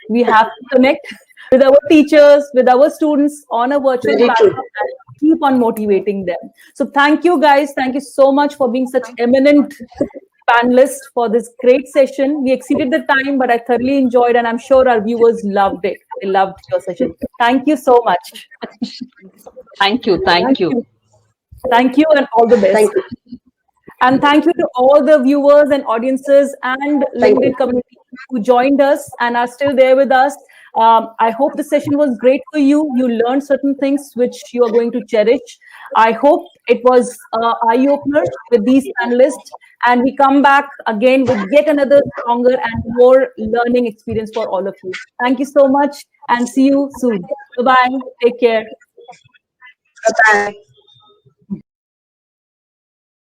We have to connect with our teachers, with our students on a virtual platform and keep on motivating them. So thank you guys. Thank you so much for being such eminent panelists for this great session. We exceeded the time, but I thoroughly enjoyed, and I'm sure our viewers loved it. They loved your session. Thank you so much. Thank you. Thank you. Thank you and all the best. Thank you. And thank you to all the viewers and audiences and LinkedIn community who joined us and are still there with us. I hope the session was great for you. You learned certain things which you are going to cherish. I hope it was eye-opener with these panelists. And we come back again with yet another stronger and more learning experience for all of you. Thank you so much and see you soon. Bye-bye. Take care. Bye-bye.